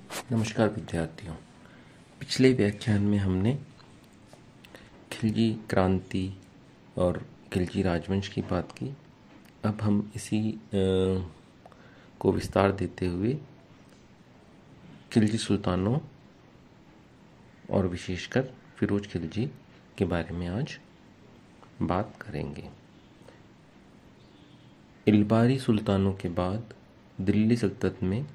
नमस्कार विद्यार्थियों। पिछले व्याख्यान में हमने खिलजी क्रांति और खिलजी राजवंश की बात की। अब हम इसी को विस्तार देते हुए खिलजी सुल्तानों और विशेषकर फिरोज खिलजी के बारे में आज बात करेंगे। इल्बारी सुल्तानों के बाद दिल्ली सल्तनत में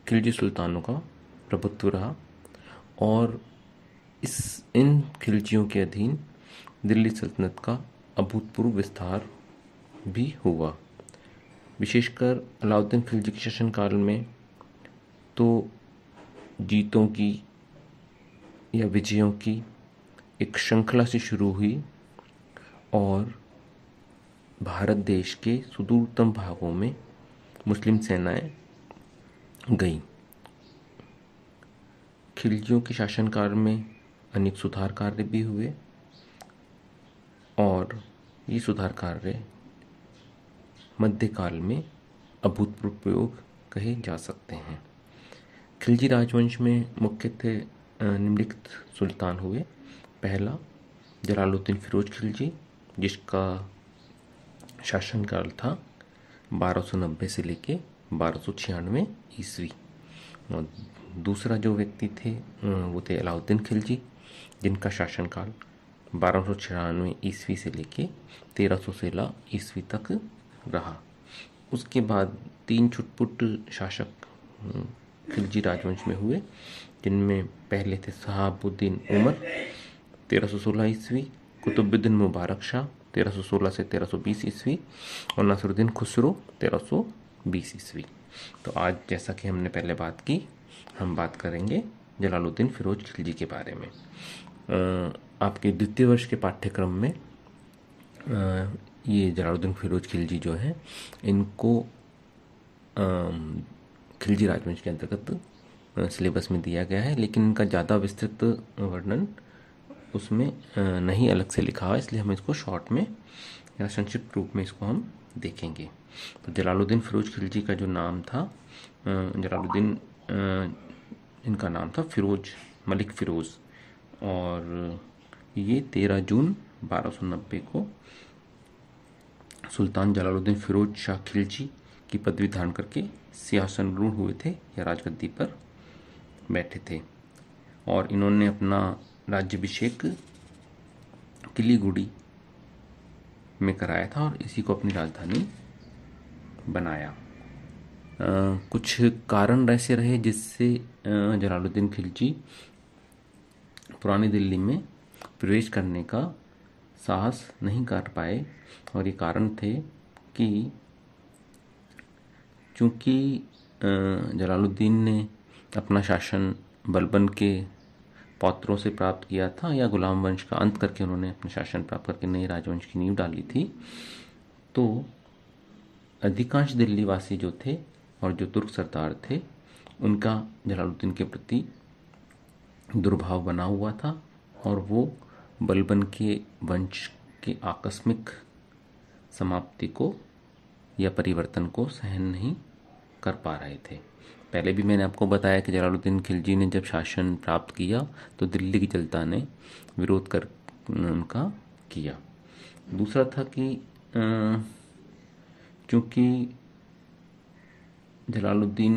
खिलजी सुल्तानों का प्रभुत्व रहा और इन खिलजियों के अधीन दिल्ली सल्तनत का अभूतपूर्व विस्तार भी हुआ। विशेषकर अलाउद्दीन खिलजी के शासनकाल में तो जीतों की या विजयों की एक श्रृंखला से शुरू हुई और भारत देश के सुदूरतम भागों में मुस्लिम सेनाएं गई। खिलजियों के शासनकाल में अनेक सुधार कार्य भी हुए और ये सुधार कार्य मध्यकाल में अभूतपूर्व प्रयोग कहे जा सकते हैं। खिलजी राजवंश में मुख्यतः निम्नलिखित सुल्तान हुए। पहला जलालुद्दीन फिरोज खिलजी, जिसका शासनकाल था 1290 से लेके 1296 ईस्वी। और दूसरा जो व्यक्ति थे वो थे अलाउद्दीन खिलजी, जिनका शासनकाल 1296 ईस्वी से लेके 1316 ईस्वी तक रहा। उसके बाद तीन छुटपुट शासक खिलजी राजवंश में हुए, जिनमें पहले थे शहाबुद्दीन उमर 1316 ईस्वी, कुतुबुद्दीन मुबारक शाह 1316 से 1320 ईस्वी और नसरुद्दीन खुसरो 1320 ईस्वी। तो आज जैसा कि हमने पहले बात की, हम बात करेंगे जलालुद्दीन फिरोज खिलजी के बारे में। आपके द्वितीय वर्ष के पाठ्यक्रम में ये जलालुद्दीन फिरोज खिलजी जो है, इनको खिलजी राजवंश के अंतर्गत सिलेबस में दिया गया है, लेकिन इनका ज़्यादा विस्तृत वर्णन उसमें नहीं अलग से लिखा हुआ, इसलिए हम इसको शॉर्ट में या संक्षिप्त रूप में इसको हम देखेंगे। तो जलालुद्दीन फिरोज खिलजी का जो नाम था, जलालुद्दीन इनका नाम था फिरोज, मलिक फिरोज, और ये 13 जून 1290 को सुल्तान जलालुद्दीन फिरोज शाह खिलजी की पदवी धारण करके सिंहासनरूढ़ हुए थे या राजगद्दी पर बैठे थे। और इन्होंने अपना राज्याभिषेक किलीगुड़ी में कराया था और इसी को अपनी राजधानी बनाया। कुछ कारण ऐसे रहे जिससे जलालुद्दीन खिलजी पुरानी दिल्ली में प्रवेश करने का साहस नहीं कर पाए, और ये कारण थे कि चूंकि जलालुद्दीन ने अपना शासन बलबन के पौत्रों से प्राप्त किया था, या गुलाम वंश का अंत करके उन्होंने अपना शासन प्राप्त करके नए राजवंश की नींव डाली थी, तो अधिकांश दिल्ली वासी जो थे और जो तुर्क सरदार थे, उनका जलालुद्दीन के प्रति दुर्भाव बना हुआ था और वो बलबन के वंश के आकस्मिक समाप्ति को या परिवर्तन को सहन नहीं कर पा रहे थे। पहले भी मैंने आपको बताया कि जलालुद्दीन खिलजी ने जब शासन प्राप्त किया तो दिल्ली की जनता ने विरोध कर उनका किया। दूसरा था कि चूंकि जलालुद्दीन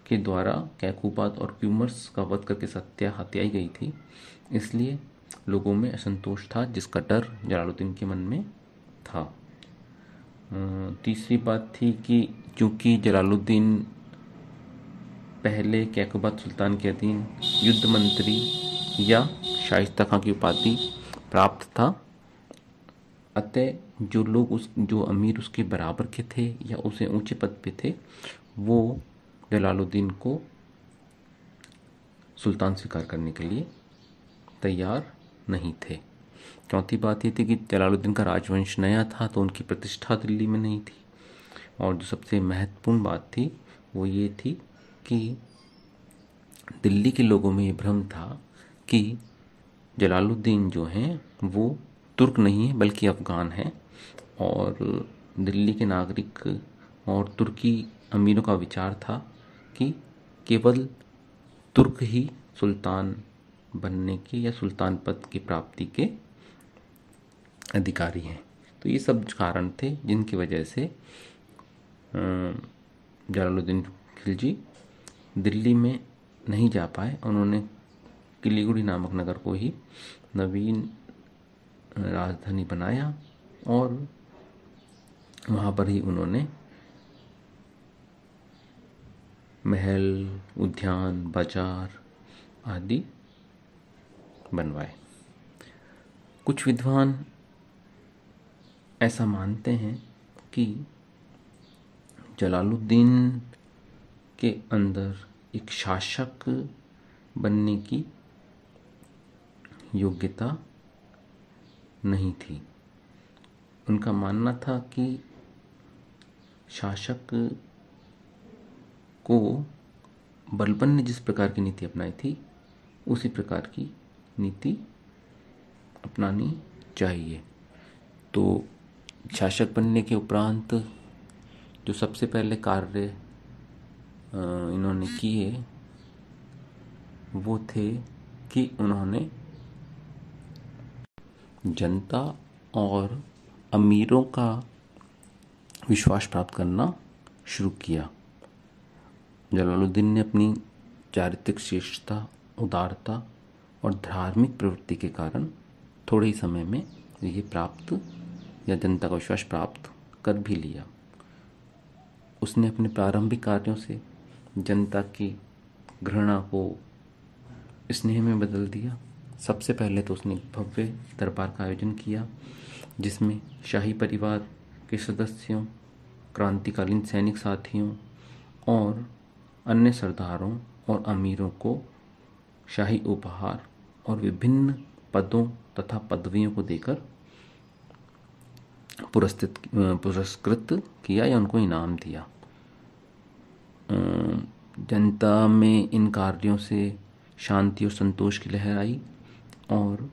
के द्वारा कैकूबात और क्यूमर्स का वध करके सत्या हत्याई गई थी, इसलिए लोगों में असंतोष था, जिसका डर जलालुद्दीन के मन में था। तीसरी बात थी कि चूंकि जलालुद्दीन पहले कैकूबात सुल्तान के अधीन युद्ध मंत्री या शाइस्ता खां की उपाधि प्राप्त था, अतः जो लोग जो अमीर उसके बराबर के थे या उसे ऊंचे पद पे थे, वो जलालुद्दीन को सुल्तान स्वीकार करने के लिए तैयार नहीं थे। चौथी बात ये थी कि जलालुद्दीन का राजवंश नया था, तो उनकी प्रतिष्ठा दिल्ली में नहीं थी। और जो सबसे महत्वपूर्ण बात थी वो ये थी कि दिल्ली के लोगों में ये भ्रम था कि जलालुद्दीन जो हैं वो तुर्क नहीं है बल्कि अफ़गान है, और दिल्ली के नागरिक और तुर्की अमीरों का विचार था कि केवल तुर्क ही सुल्तान बनने के या सुल्तान पद की प्राप्ति के अधिकारी हैं। तो ये सब कारण थे जिनकी वजह से जलालुद्दीन खिलजी दिल्ली में नहीं जा पाए। उन्होंने किलीगुड़ी नामक नगर को ही नवीन राजधानी बनाया और वहाँ पर ही उन्होंने महल, उद्यान, बाजार आदि बनवाए। कुछ विद्वान ऐसा मानते हैं कि जलालुद्दीन के अंदर एक शासक बनने की योग्यता नहीं थी। उनका मानना था कि शासक को बलबन ने जिस प्रकार की नीति अपनाई थी उसी प्रकार की नीति अपनानी चाहिए। तो शासक बनने के उपरांत जो सबसे पहले कार्य इन्होंने किए वो थे कि उन्होंने जनता और अमीरों का विश्वास प्राप्त करना शुरू किया। जलालुद्दीन ने अपनी चारित्रिक श्रेष्ठता, उदारता और धार्मिक प्रवृत्ति के कारण थोड़े ही समय में ये प्राप्त या जनता का विश्वास प्राप्त कर भी लिया। उसने अपने प्रारंभिक कार्यों से जनता की घृणा को स्नेह में बदल दिया। सबसे पहले तो उसने भव्य दरबार का आयोजन किया जिसमें शाही परिवार के सदस्यों, क्रांतिकालीन सैनिक साथियों और अन्य सरदारों और अमीरों को शाही उपहार और विभिन्न पदों तथा पदवियों को देकर पुरस्कृत किया या उनको इनाम दिया। जनता में इन कार्यों से शांति और संतोष की लहर आई और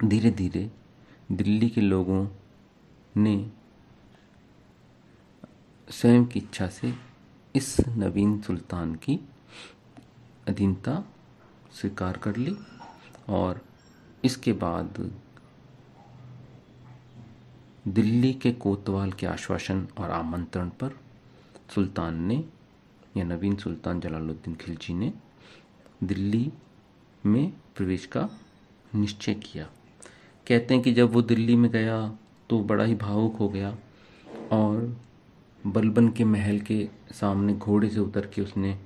धीरे धीरे दिल्ली के लोगों ने स्वयं की इच्छा से इस नवीन सुल्तान की अधीनता स्वीकार कर ली और इसके बाद दिल्ली के कोतवाल के आश्वासन और आमंत्रण पर सुल्तान ने या नवीन सुल्तान जलालुद्दीन खिलजी ने दिल्ली में प्रवेश का निश्चय किया। कहते हैं कि जब वो दिल्ली में गया तो बड़ा ही भावुक हो गया और बलबन के महल के सामने घोड़े से उतर के उसने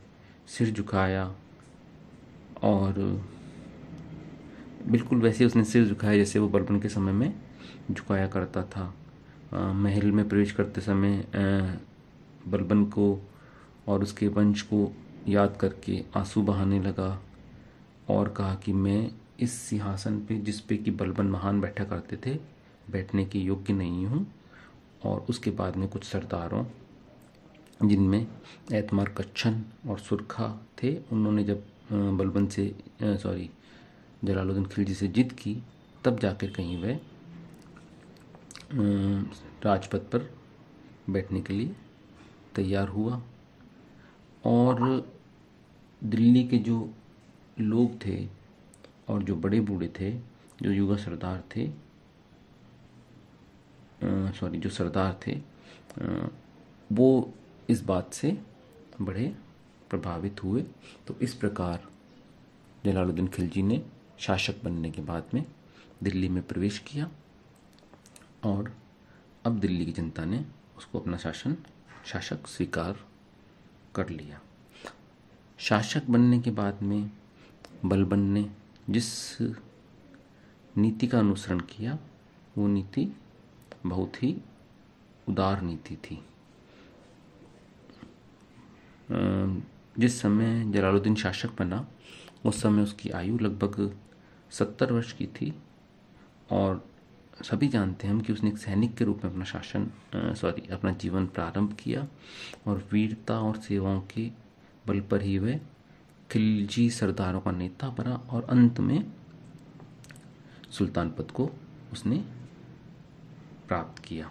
सिर झुकाया और बिल्कुल वैसे उसने सिर झुकाया जैसे वो बलबन के समय में झुकाया करता था। महल में प्रवेश करते समय बलबन को और उसके वंश को याद करके आंसू बहाने लगा और कहा कि मैं इस सिंहासन पे जिस पे कि बलबन महान बैठा करते थे बैठने के योग्य नहीं हूँ। और उसके बाद में कुछ सरदारों जिनमें एतमार कच्छन और सुरखा थे, उन्होंने जब बलबन से जलालुद्दीन खिलजी से जिद की तब जाकर कहीं वह राजपथ पर बैठने के लिए तैयार हुआ। और दिल्ली के जो लोग थे और जो बड़े बूढ़े थे, जो युवा सरदार थे, जो सरदार थे, वो इस बात से बड़े प्रभावित हुए। तो इस प्रकार जलालुद्दीन खिलजी ने शासक बनने के बाद में दिल्ली में प्रवेश किया और अब दिल्ली की जनता ने उसको अपना शासक स्वीकार कर लिया। शासक बनने के बाद में बलबन ने जिस नीति का अनुसरण किया वो नीति बहुत ही उदार नीति थी। जिस समय जलालुद्दीन शासक बना उस समय उसकी आयु लगभग 70 वर्ष की थी और सभी जानते हैं हम कि उसने एक सैनिक के रूप में अपना जीवन प्रारंभ किया और वीरता और सेवाओं के बल पर ही वह खिलजी सरदारों का नेता बना और अंत में सुल्तान पद को उसने प्राप्त किया।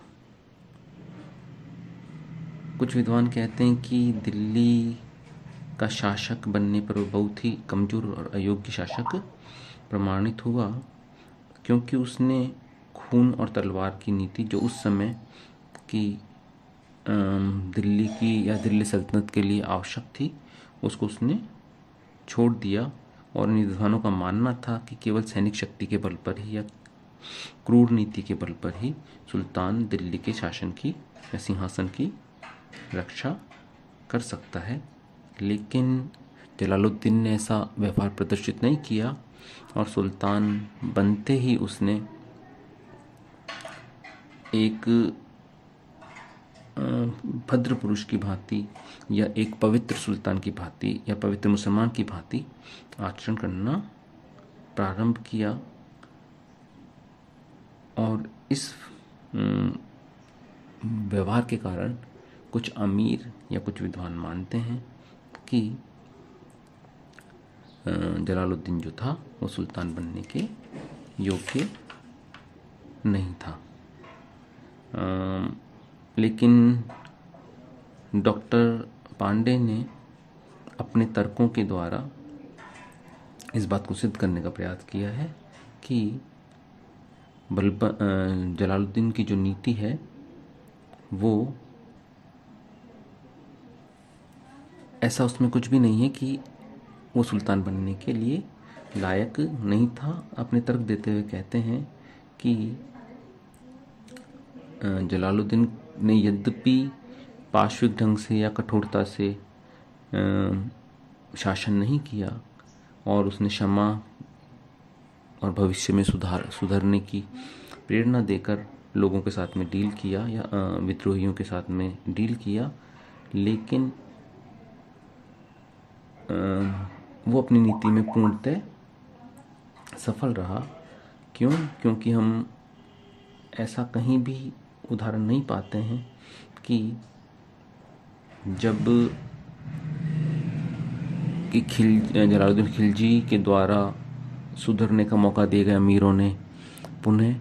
कुछ विद्वान कहते हैं कि दिल्ली का शासक बनने पर वो बहुत ही कमज़ोर और अयोग्य शासक प्रमाणित हुआ, क्योंकि उसने खून और तलवार की नीति जो उस समय की दिल्ली की या दिल्ली सल्तनत के लिए आवश्यक थी, उसको उसने छोड़ दिया। और इन विद्वानों का मानना था कि केवल सैनिक शक्ति के बल पर ही या क्रूर नीति के बल पर ही सुल्तान दिल्ली के शासन की या सिंहासन की रक्षा कर सकता है। लेकिन जलालुद्दीन ने ऐसा व्यवहार प्रदर्शित नहीं किया और सुल्तान बनते ही उसने एक भद्र पुरुष की भांति या एक पवित्र सुल्तान की भांति या पवित्र मुसलमान की भांति आचरण करना प्रारंभ किया। और इस व्यवहार के कारण कुछ अमीर या कुछ विद्वान मानते हैं कि जलालुद्दीन जो था वो सुल्तान बनने के योग्य नहीं था। लेकिन डॉक्टर पांडे ने अपने तर्कों के द्वारा इस बात को सिद्ध करने का प्रयास किया है कि जलालुद्दीन की जो नीति है वो ऐसा उसमें कुछ भी नहीं है कि वो सुल्तान बनने के लिए लायक नहीं था। अपने तर्क देते हुए कहते हैं कि जलालुद्दीन ने यद्यपि पाशविक ढंग से या कठोरता से शासन नहीं किया और उसने क्षमा और भविष्य में सुधरने की प्रेरणा देकर लोगों के साथ में डील किया या विद्रोहियों के साथ में डील किया, लेकिन वो अपनी नीति में पूर्णतः सफल रहा। क्यों? क्योंकि हम ऐसा कहीं भी उदाहरण नहीं पाते हैं कि जब जलालुद्दीन खिलजी के द्वारा सुधरने का मौका दिए गए अमीरों ने पुनः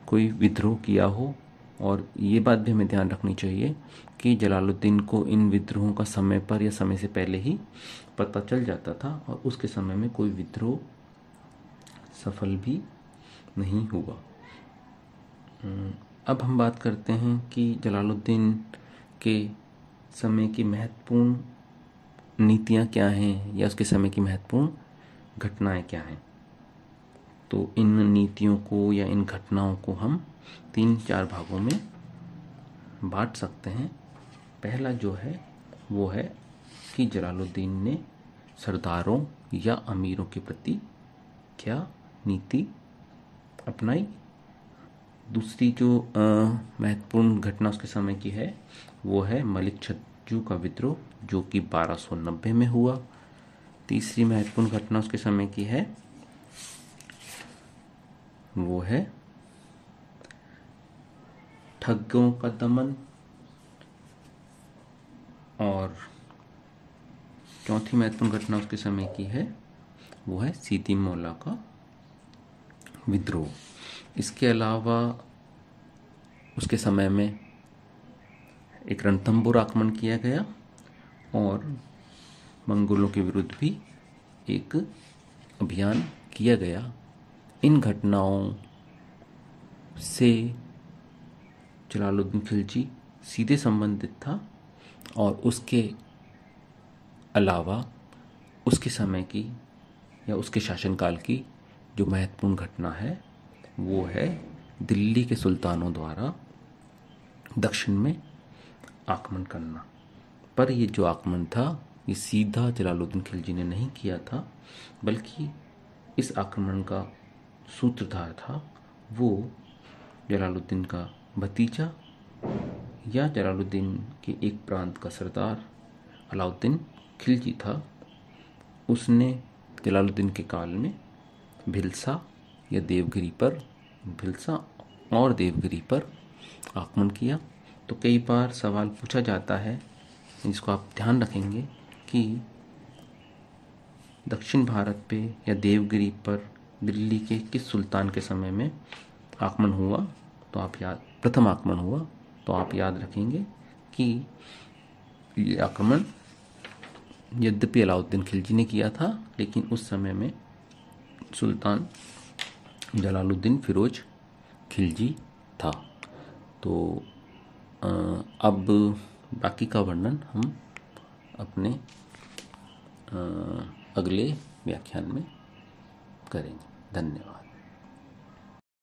कोई विद्रोह किया हो। और ये बात भी हमें ध्यान रखनी चाहिए कि जलालुद्दीन को इन विद्रोहों का समय पर या समय से पहले ही पता चल जाता था और उसके समय में कोई विद्रोह सफल भी नहीं हुआ। अब हम बात करते हैं कि जलालुद्दीन के समय की महत्वपूर्ण नीतियाँ क्या हैं या उसके समय की महत्वपूर्ण घटनाएं क्या हैं। तो इन नीतियों को या इन घटनाओं को हम 3-4 भागों में बांट सकते हैं। पहला जो है वो है कि जलालुद्दीन ने सरदारों या अमीरों के प्रति क्या नीति अपनाई। दूसरी जो महत्वपूर्ण घटना उसके समय की है वो है मलिक छज्जू का विद्रोह, जो कि 1290 में हुआ। तीसरी महत्वपूर्ण घटना उसके समय की है वो है ठगों का दमन। और चौथी महत्वपूर्ण घटना उसके समय की है वो है सीती मौला का विद्रोह। इसके अलावा उसके समय में एक रणथंबोर आक्रमण किया गया और मंगोलों के विरुद्ध भी एक अभियान किया गया। इन घटनाओं से जलालुद्दीन खिलजी सीधे संबंधित था और उसके अलावा उसके समय की या उसके शासनकाल की जो महत्वपूर्ण घटना है वो है दिल्ली के सुल्तानों द्वारा दक्षिण में आक्रमण करना। पर ये जो आक्रमण था ये सीधा जलालुद्दीन खिलजी ने नहीं किया था, बल्कि इस आक्रमण का सूत्रधार था वो जलालुद्दीन का भतीजा या जलालुद्दीन के एक प्रांत का सरदार अलाउद्दीन खिलजी था। उसने जलालुद्दीन के काल में भिलसा या देवगिरी पर आक्रमण किया। तो कई बार सवाल पूछा जाता है, जिसको आप ध्यान रखेंगे कि दक्षिण भारत पे या देवगिरी पर दिल्ली के किस सुल्तान के समय में आक्रमण हुआ, तो प्रथम आक्रमण हुआ, तो आप याद रखेंगे कि ये आक्रमण यद्यपि अलाउद्दीन खिलजी ने किया था, लेकिन उस समय में सुल्तान जलालुद्दीन फिरोज खिलजी था। तो अब बाकी का वर्णन हम अपने अगले व्याख्यान में करेंगे। धन्यवाद।